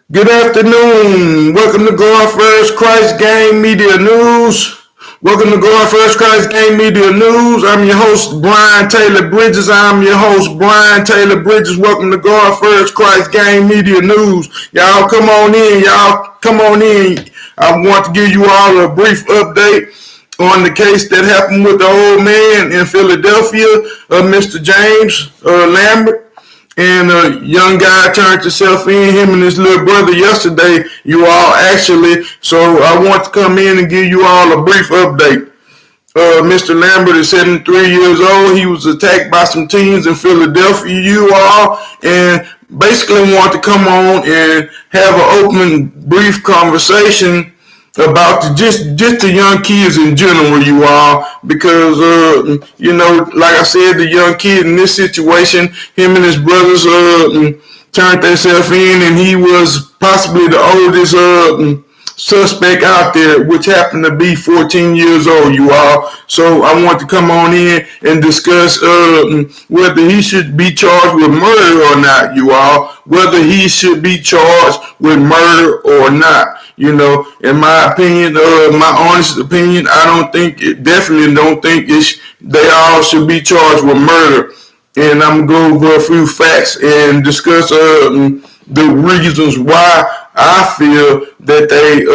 Good afternoon. Welcome to Going First Christ Game Media News. Welcome to Going First Christ Game Media News. I'm your host, Brian Taylor Bridges. Welcome to Going First Christ Game Media News. Y'all come on in. I want to give you all a brief update on the case that happened with the old man in Philadelphia, Mr. James Lambert. And a young guy turned himself in, him and his little brother yesterday, you all actually. So I want to come in and give you all a brief update. Mr. Lambert is 73 years old. He was attacked by some teens in Philadelphia, you all, and basically want to come on and have an open, brief conversation about just the young kids in general, you all, because like I said, the young kid in this situation, him and his brothers turned themselves in, and he was possibly the oldest suspect out there, which happened to be 14 years old, you all. So I want to come on in and discuss whether he should be charged with murder or not, you all. Whether he should be charged with murder or not. You know, in my opinion, my honest opinion, definitely don't think they all should be charged with murder. And I'm going to go over a few facts and discuss the reasons why I feel that they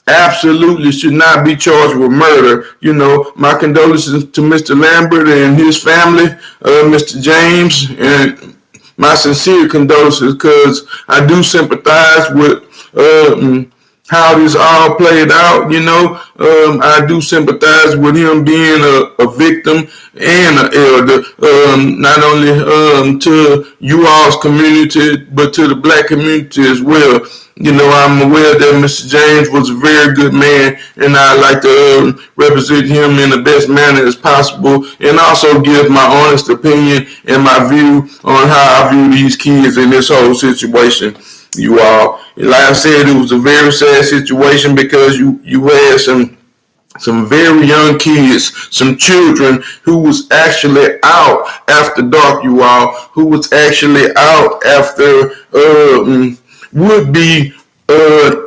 absolutely should not be charged with murder. You know, my condolences to Mr. Lambert and his family, Mr. James, and my sincere condolences, because I do sympathize with how this all played out. You know, I do sympathize with him being a victim and an elder, not only to you all's community, but to the black community as well. You know, I'm aware that Mr. James was a very good man, and I like to represent him in the best manner as possible, and also give my honest opinion and my view on how I view these kids in this whole situation. You all, like I said, it was a very sad situation because you had some very young kids, some children who was actually out after dark, you all, who was actually out after would be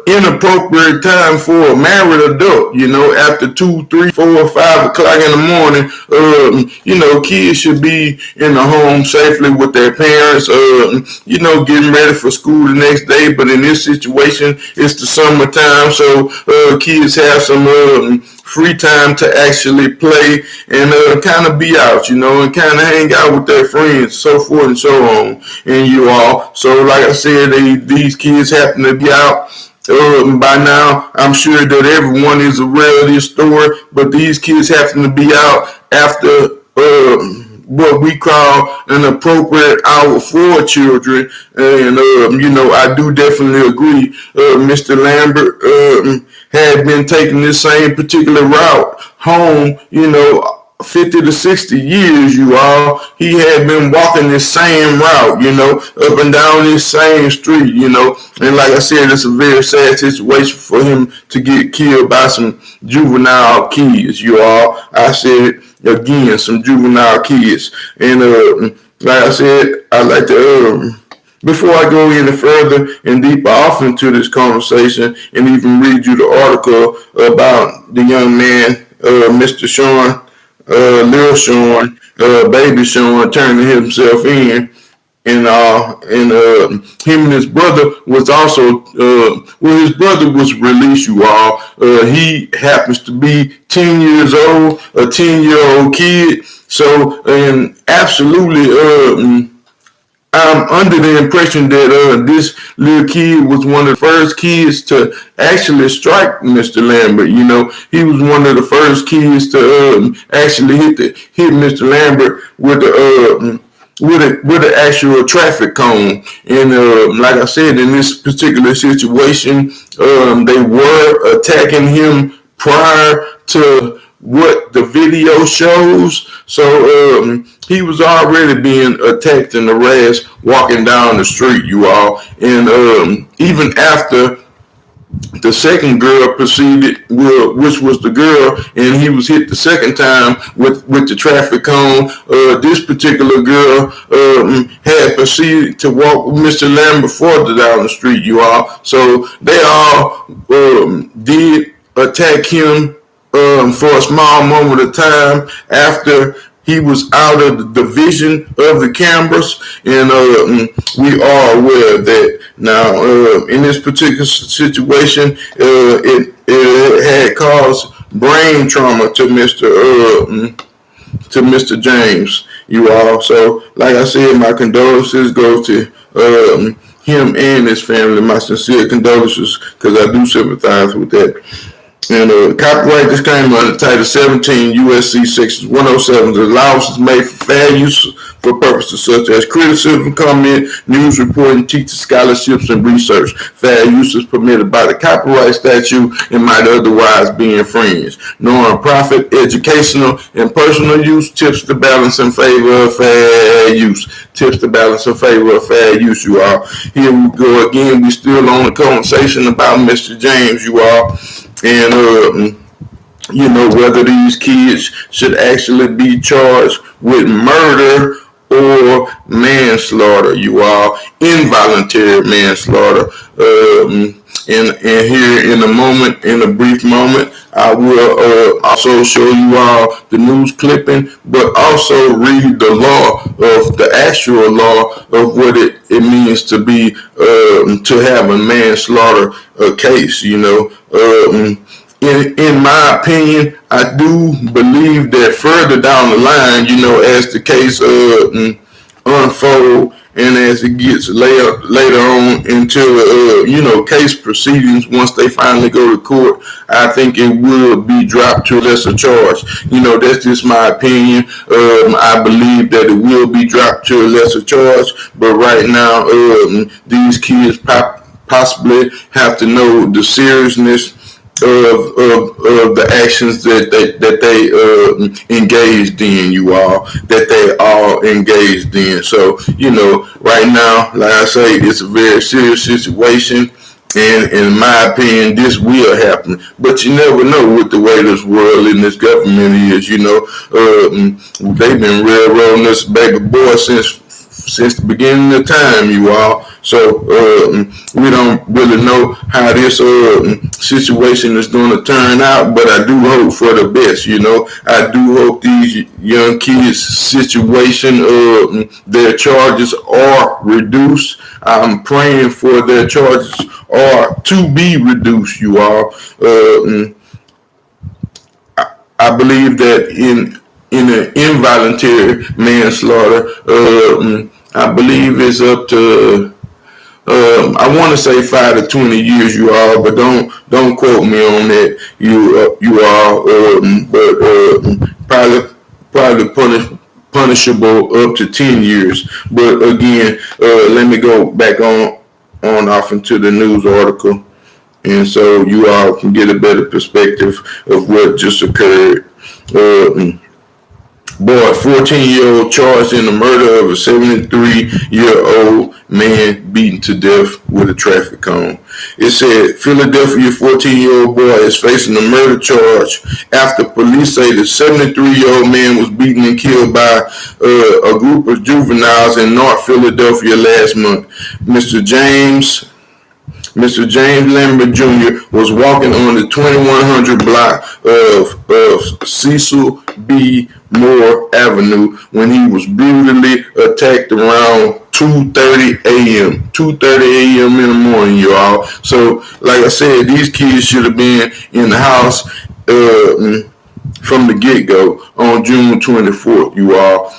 inappropriate time for a married adult, you know, after 2, 3, 4, 5 o'clock in the morning. You know, kids should be in the home safely with their parents, you know, getting ready for school the next day. But in this situation, it's the summertime, so kids have some free time to actually play and kind of be out, you know, and kind of hang out with their friends, so forth and so on, and you all. So, like I said, these kids happen to be out. By now, I'm sure that everyone is aware of this story, but these kids happen to be out after what we call an appropriate hour for children. And, you know, I do definitely agree. Mr. Lambert had been taking this same particular route home, you know, 50 to 60 years, you all. He had been walking this same route, you know, up and down this same street, you know. And like I said, it's a very sad situation for him to get killed by some juvenile kids, you all. I said again, some juvenile kids. And like I said, I'd like to before I go any further and deeper off into this conversation and even read you the article about the young man, Mr. Sean, Lil Sean, Baby Sean, turning himself in, and him and his brother was also, his brother was released, you all. He happens to be 10 years old, a 10-year-old kid. So, and absolutely, I'm under the impression that this little kid was one of the first kids to actually strike Mr. Lambert. You know, he was one of the first kids to actually hit Mr. Lambert with an actual traffic cone. And like I said, in this particular situation, they were attacking him prior to what the video shows. So he was already being attacked and harassed walking down the street, you all. And even after The second girl proceeded, which was the girl, and he was hit the second time with the traffic cone. This particular girl had proceeded to walk with Mr. Lambert further down the street, you all. So they all did attack him for a small moment of time after he was out of the vision of the cameras, and we are aware of that. Now, in this particular situation, it had caused brain trauma to Mr. James. You all. So, like I said, my condolences go to him and his family. My sincere condolences, because I do sympathize with that. And copyright disclaimer under Title 17 U.S.C. Sections 107. The allowance is made for fair use for purposes such as criticism, comment, news reporting, teaching, scholarships, and research. Fair use is permitted by the copyright statute and might otherwise be infringed. Non-profit, educational, and personal use tips the balance in favor of fair use. Tips the balance in favor of fair use, you all. Here we go again. We still on the conversation about Mr. James, you all. And whether these kids should actually be charged with murder or manslaughter, you all, involuntary manslaughter. And here in a brief moment, I will also show you all the news clipping, but also read the law of the actual law of what it means to be to have a manslaughter case. In my opinion, I do believe that further down the line, as the case unfold and as it gets later on into case proceedings, once they finally go to court, I think it will be dropped to a lesser charge. That's just my opinion. I believe that it will be dropped to a lesser charge, but right now, these kids possibly have to know the seriousness of the actions that they engaged in, you all, that they all engaged in. So, right now, like I say, it's a very serious situation. And in my opinion, this will happen. But you never know with the way this world and this government is, they've been railroading us baby boys since the beginning of time, you all. So we don't really know how this situation is going to turn out, but I do hope for the best. I do hope these young kids' situation, their charges are reduced. I'm praying for their charges are to be reduced, you all. I believe that in an involuntary manslaughter, I believe it's up to I want to say 5 to 20 years, you all, but don't quote me on that, you all. But probably punishable up to 10 years. But again, let me go back on off into the news article, and so you all can get a better perspective of what just occurred. Boy, 14-year-old charged in the murder of a 73-year-old man beaten to death with a traffic cone. It said Philadelphia 14-year-old boy is facing a murder charge after police say the 73-year-old man was beaten and killed by a group of juveniles in North Philadelphia last month. Mr. James Lambert Jr. was walking on the 2100 block of Cecil B. Moore Avenue when he was brutally attacked around 2:30 a.m. 2:30 a.m. in the morning, y'all. So, like I said, these kids should have been in the house from the get-go on June 24th, you all.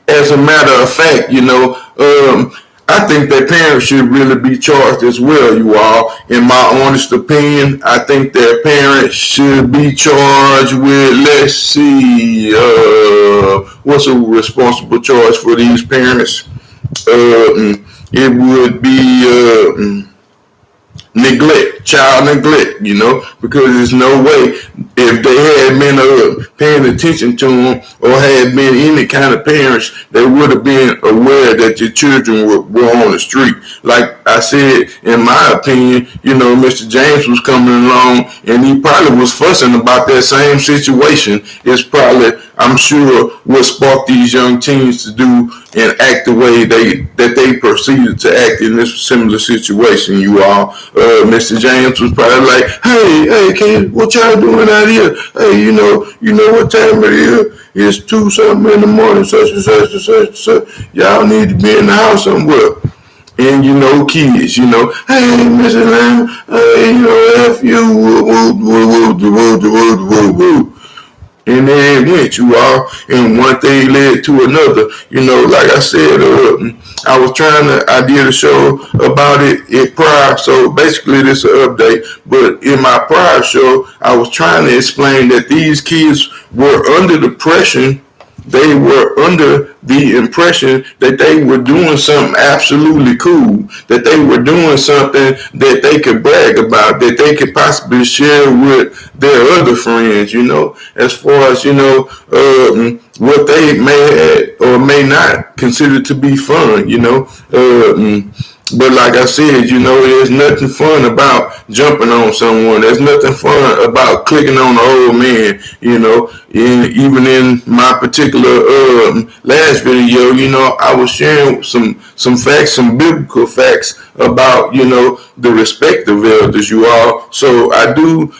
As a matter of fact, I think that parents should really be charged as well, you all. In my honest opinion, I think that parents should be charged with, let's see, what's a responsible charge for these parents? It would be child neglect, because there's no way if they had been paying attention to them or had been any kind of parents, they would have been aware that your children were on the street. Like I said, in my opinion, Mr. James was coming along and he probably was fussing about that same situation. It's probably, I'm sure, what sparked these young teens to do and act the way that they proceeded to act in this similar situation. You all, Mr. James was probably like, "Hey, kid, what y'all doing out here? Hey, you know what time it is? It's 2-something in the morning, such and such and such and such. Y'all need to be in the house somewhere." And kids, "Hey, Mr. Lamb, hey, F you, woo, woo, woo, woo, woo, woo." And then it went, you all, and one thing led to another. Like I said, I did a show about it prior, so basically this is an update. But in my prior show, I was trying to explain that these kids were under the pressure. They were under the impression that they were doing something absolutely cool, that they were doing something that they could brag about, that they could possibly share with their other friends, as far as, what they may or may not consider to be fun, But like I said, there's nothing fun about jumping on someone. There's nothing fun about clicking on the old man, even in my particular last video, I was sharing some facts, some biblical facts about, the respect of elders, you all. So I do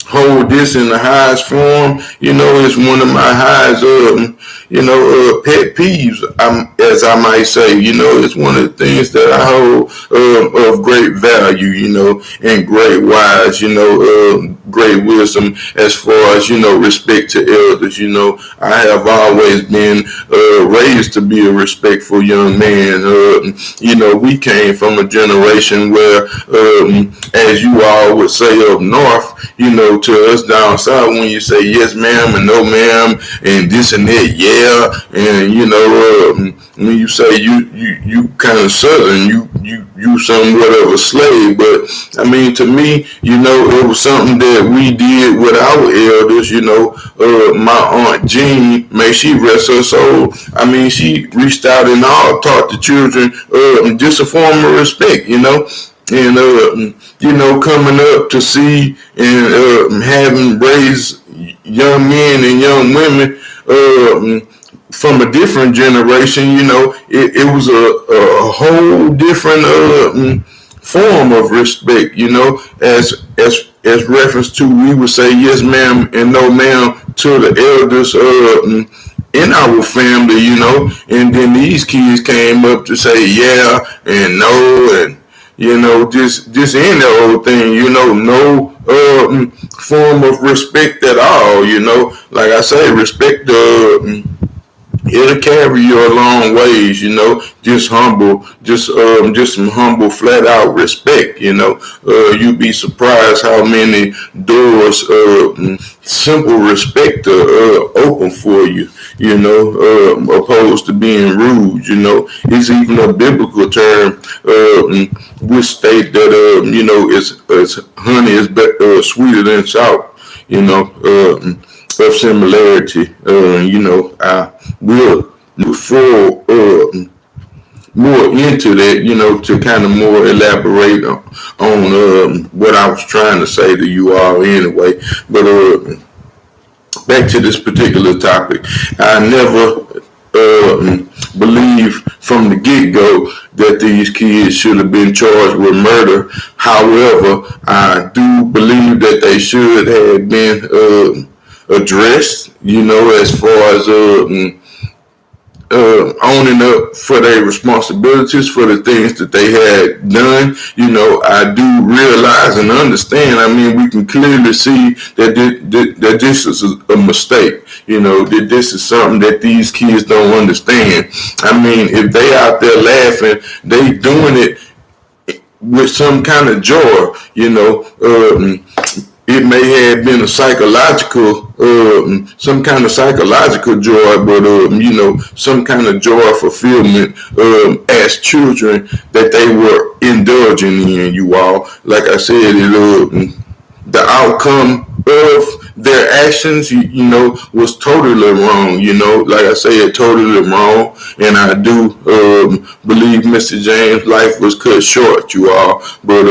hold this in the highest form. It's one of my highest, pet peeves, as I might say. It's one of the things that I hold of great value, and great wise, great wisdom as far as, respect to elders. I have always been raised to be a respectful young man. We came from a generation where, as you all would say up north, to us down south, when you say yes ma'am and no ma'am and this and that, yeah, and when you say you kind of southern, you somewhat of a slave. But I mean, to me, it was something that we did with our elders. My aunt Jean, may she rest her soul, I mean, she reached out and all taught the children just a form of respect, and coming up to see and having raised young men and young women from a different generation, it was a whole different form of respect, as reference to, we would say yes ma'am and no ma'am to the elders in our family, and then these kids came up to say yeah and no and just in the whole thing, no form of respect at all, like I say, respect it'll carry you a long ways, just humble, just some humble, flat out respect, you'd be surprised how many doors, simple respect open for you, opposed to being rude, it's even a biblical term, which state that, it's honey is sweeter than salt, of similarity. I will look forward more into that, to kind of more elaborate on what I was trying to say to you all anyway. But back to this particular topic, I never believe from the get-go that these kids should have been charged with murder. However, I do believe that they should have been addressed, as far as owning up for their responsibilities for the things that they had done. I do realize and understand. I mean, we can clearly see that this is a mistake. That this is something that these kids don't understand. I mean, if they out there laughing, they doing it with some kind of joy. it may have been a psychological, some kind of psychological joy, but some kind of joy fulfillment as children that they were indulging in. You all, like I said, the outcome of their actions, was totally wrong. Like I said, totally wrong. And I do believe Mr. James' life was cut short, you all. But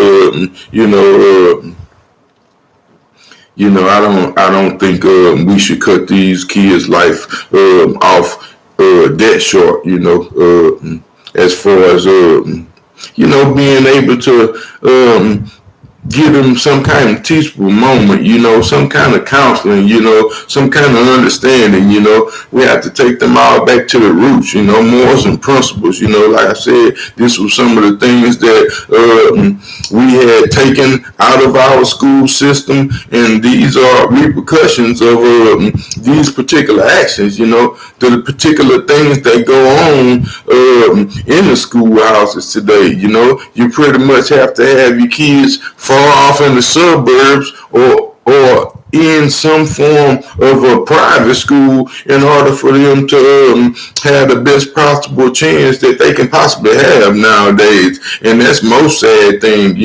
I don't think we should cut these kids' life off that short. As far as being able to give them some kind of teachable moment, some kind of counseling, some kind of understanding, we have to take them all back to the roots, morals and principles, like I said, this was some of the things that we had taken out of our school system, and these are repercussions of these particular actions, the particular things that go on in the schoolhouses today. You pretty much have to have your kids far off in the suburbs or in some form of a private school in order for them to have the best possible chance that they can possibly have nowadays. And that's most sad thing,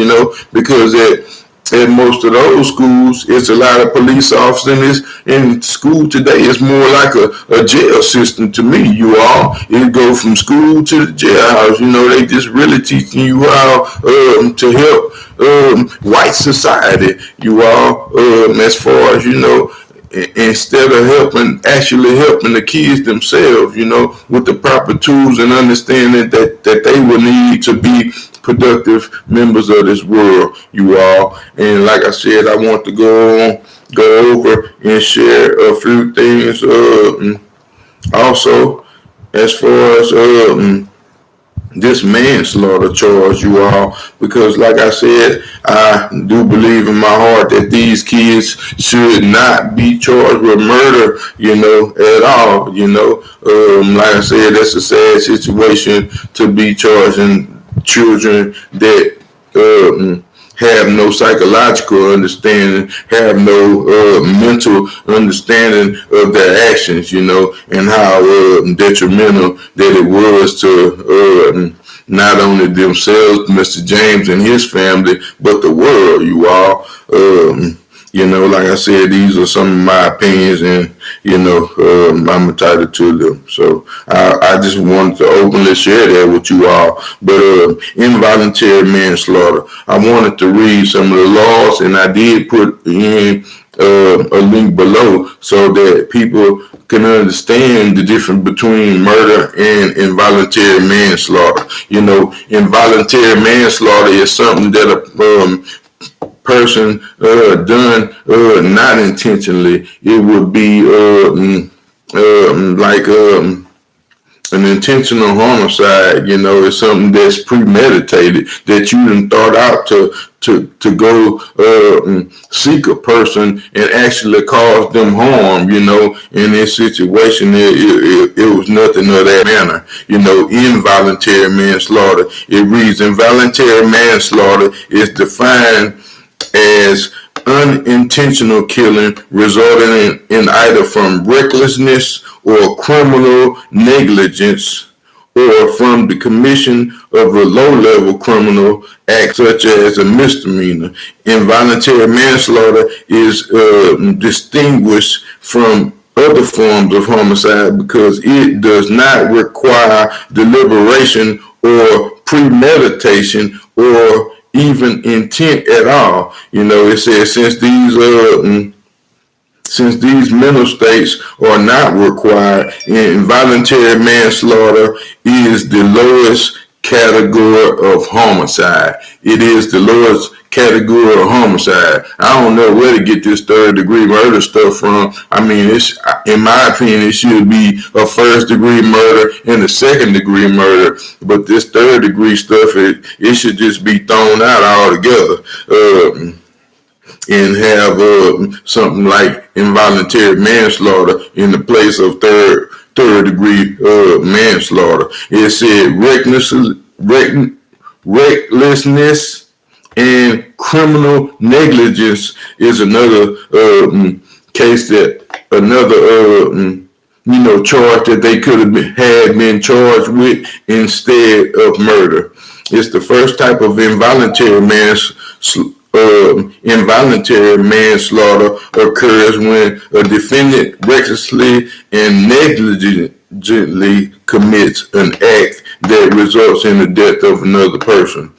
because at most of those schools, it's a lot of police officers in school today. It's more like a jail system to me, you all. It go from school to the jailhouse. They just really teaching you how to help white society, you all, as far as, instead of actually helping the kids themselves, with the proper tools and understanding that they will need to be productive members of this world, you all. And like I said, I want to go over and share a few things also as far as this manslaughter charge, you all, because like I said, I do believe in my heart that these kids should not be charged with murder, at all. Like I said, that's a sad situation to be charging children that have no psychological understanding, have no mental understanding of their actions, and how detrimental that it was to not only themselves, Mr. James and his family, but the world, you all. Like I said, these are some of my opinions, and I'm entitled to them. So I just wanted to openly share that with you all. But involuntary manslaughter, I wanted to read some of the laws, and I did put in a link below so that people can understand the difference between murder and involuntary manslaughter. Involuntary manslaughter is something that a person done not intentionally. It would be like an intentional homicide. It's something that's premeditated, that you done thought out to go seek a person and actually cause them harm. In this situation, it was nothing of that manner. Involuntary manslaughter, it reads, involuntary manslaughter is defined as unintentional killing resulting in either from recklessness or criminal negligence, or from the commission of a low-level criminal act such as a misdemeanor. Involuntary manslaughter is distinguished from other forms of homicide because it does not require deliberation or premeditation or even intent at all. It says since these mental states are not required, involuntary manslaughter is the lowest category of homicide. It is the lowest category of homicide. I don't know where to get this third degree murder stuff from. I mean, in my opinion, it should be a first degree murder and a second degree murder. But this third degree stuff, it should just be thrown out altogether. And have something like involuntary manslaughter in the place of third degree manslaughter. It said recklessness And criminal negligence is another case that charge that they could have been charged with instead of murder. It's the first type of involuntary manslaughter occurs when a defendant recklessly and negligently commits an act that results in the death of another person.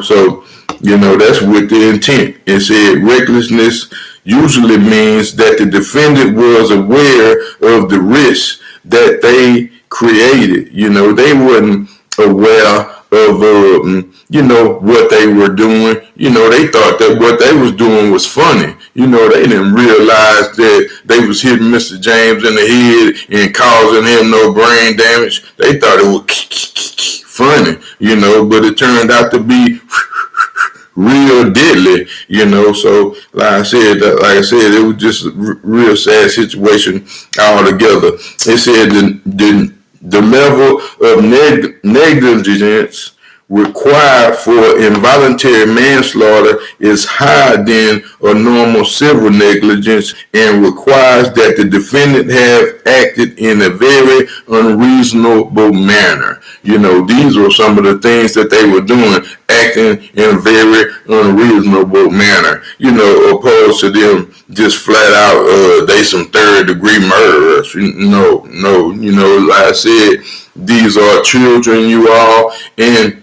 So that's with the intent. It said recklessness usually means that the defendant was aware of the risk that they created. They weren't aware of what they were doing. They thought that what they was doing was funny. They didn't realize that they was hitting Mr. James in the head and causing him no brain damage. They thought it was funny, but it turned out to be real deadly, So like I said, it was just a real sad situation altogether. It said the level of negligence required for involuntary manslaughter is higher than a normal civil negligence and requires that the defendant have acted in a very unreasonable manner. These were some of the things that they were doing, acting in a very unreasonable manner, opposed to them just flat out, they some third-degree murderers. Like I said, these are children, you all, and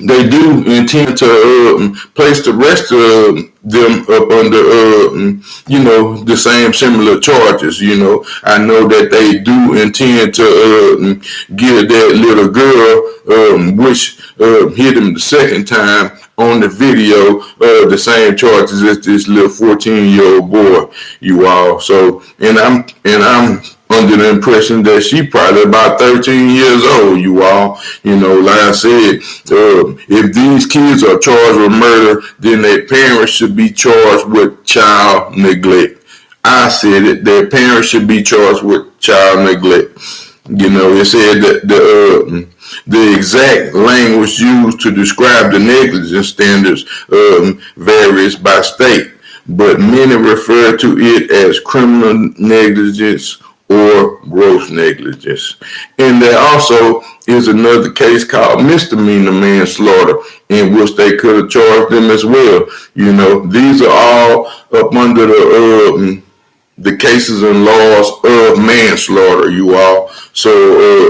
they do intend to place the rest of them up under, the same similar charges. I know that they do intend to give that little girl, which hit him the second time on the video, the same charges as this little 14-year-old boy, you all. So, and I'm under the impression that she probably about 13 years old, you all. Like I said, if these kids are charged with murder, then their parents should be charged with child neglect. I said it, their parents should be charged with child neglect. It said that the exact language used to describe the negligence standards varies by state, but many refer to it as criminal negligence or gross negligence. And there also is another case called misdemeanor manslaughter, in which they could have charged them as well. These are all up under the cases and laws of manslaughter, you all. So,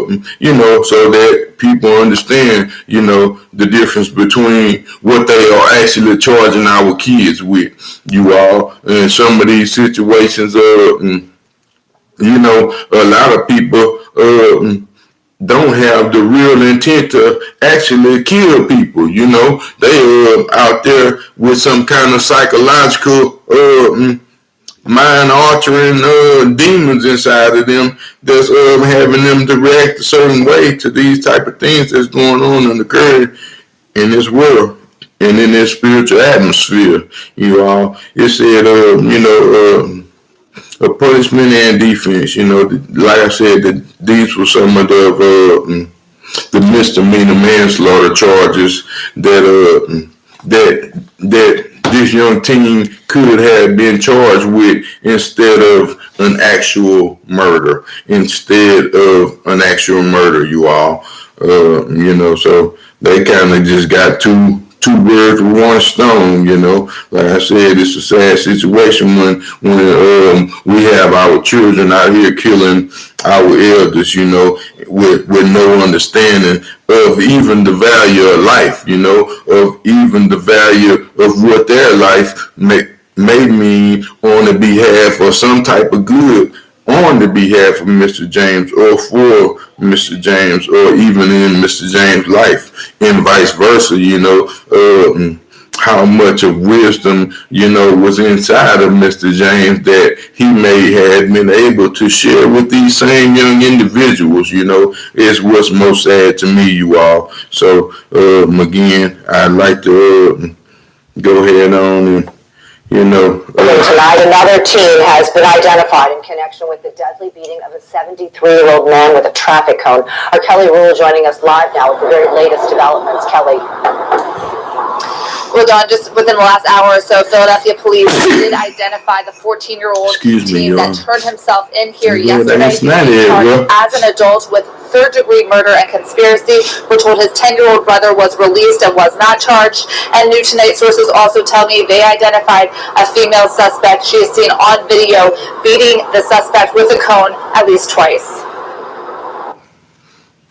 so that people understand, the difference between what they are actually charging our kids with, you all. And some of these situations, a lot of people don't have the real intent to actually kill people. They are out there with some kind of psychological mind-altering demons inside of them that's having them to react a certain way to these type of things that's going on and occurring in this world and in this spiritual atmosphere. You all, it said, a punishment and defense. Like I said, that these were some of the misdemeanor manslaughter charges that this young teen could have been charged with instead of an actual murder. You all. So they kind of just got two birds with one stone. Like I said, it's a sad situation when we have our children out here killing our elders, with no understanding of even the value of life, of even the value of what their life may mean on the behalf of some type of good on the behalf of Mr. James or for Mr. James or even in Mr. James' life and vice versa, how much of wisdom, was inside of Mr. James that he may have been able to share with these same young individuals, is what's most sad to me, you all. So, again, I'd like to go ahead on and tonight, another teen has been identified in connection with the deadly beating of a 73-year-old man with a traffic cone. Our Kelly Rule joining us live now with the very latest developments. Kelly. Well, Don, just within the last hour or so, Philadelphia police did identify the 14-year-old teen that turned himself in here yesterday. He's being charged as an adult with third-degree murder and conspiracy. We're told his 10-year-old brother was released and was not charged. And new tonight sources also tell me they identified a female suspect. She is seen on video beating the suspect with a cone at least twice.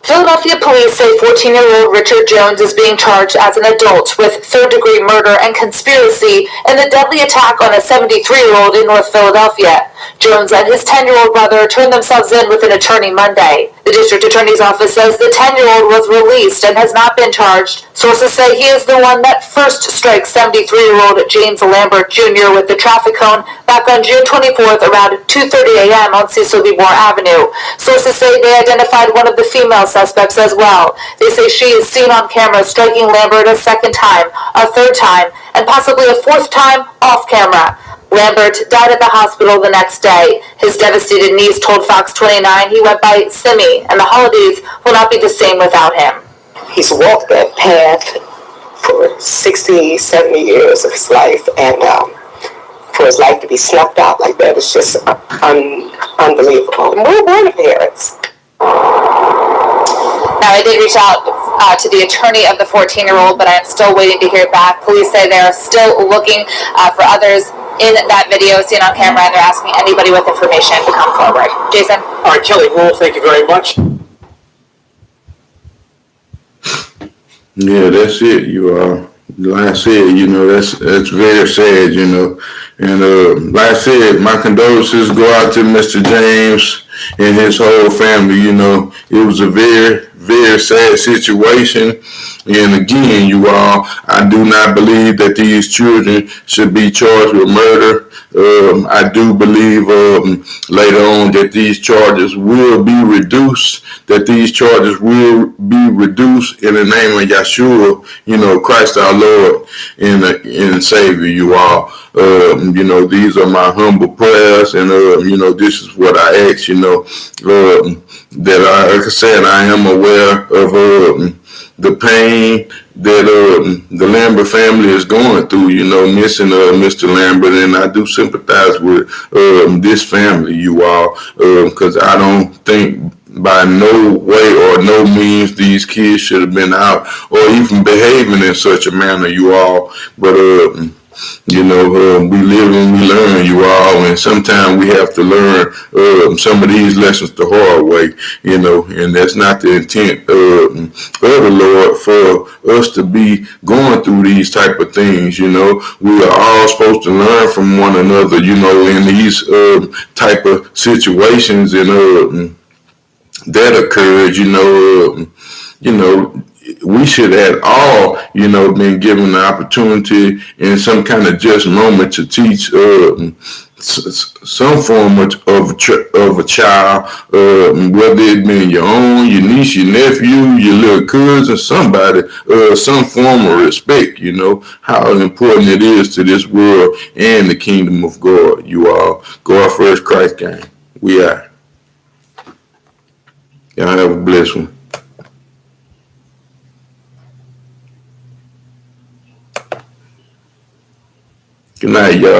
Philadelphia police say 14-year-old Richard Jones is being charged as an adult with third-degree murder and conspiracy in the deadly attack on a 73-year-old in North Philadelphia. Jones and his 10-year-old brother turned themselves in with an attorney Monday. The district attorney's office says the 10-year-old was released and has not been charged. Sources say he is the one that first strikes 73-year-old James Lambert Jr. with the traffic cone back on June 24th around 2:30 a.m. on Cecil B. Moore Avenue. Sources say they identified one of the female suspects as well. They say she is seen on camera striking Lambert a second time, a third time, and possibly a fourth time off camera. Lambert died at the hospital the next day. His devastated niece told Fox 29 he went by Simi, and the holidays will not be the same without him. He's walked that path for 60, 70 years of his life, and for his life to be snuffed out like that is just unbelievable. We're the parents. Now, I did reach out to the attorney of the 14-year-old, but I am still waiting to hear back. Police say they are still looking for others in that video seen on camera, and they're asking anybody with information to come forward. Jason? All right, Kelly Rule, thank you very much. Yeah, that's it. Like I said, that's very sad, And like I said, my condolences go out to Mr. James and his whole family. It was a very, very sad situation. And again, I do not believe that these children should be charged with murder. I do believe later on that these charges will be reduced, in the name of Yeshua, Christ our Lord and Savior, these are my humble prayers, and, this is what I ask, that like I said, I am aware of the pain that the Lambert family is going through, missing Mr. Lambert, and I do sympathize with this family, because I don't think by no way or no means these kids should have been out or even behaving in such a manner, but we live and we learn, and sometimes we have to learn some of these lessons the hard way, and that's not the intent of the Lord for us to be going through these type of things. We are all supposed to learn from one another, in these type of situations, and that occurs, we should have all, been given the opportunity in some kind of just moment to teach some form of a child, whether it be your own, your niece, your nephew, your little cousin, somebody, some form of respect, how important it is to this world and the kingdom of God. God first, Christ gang. We are. Y'all have a blessed one. Good night, y'all.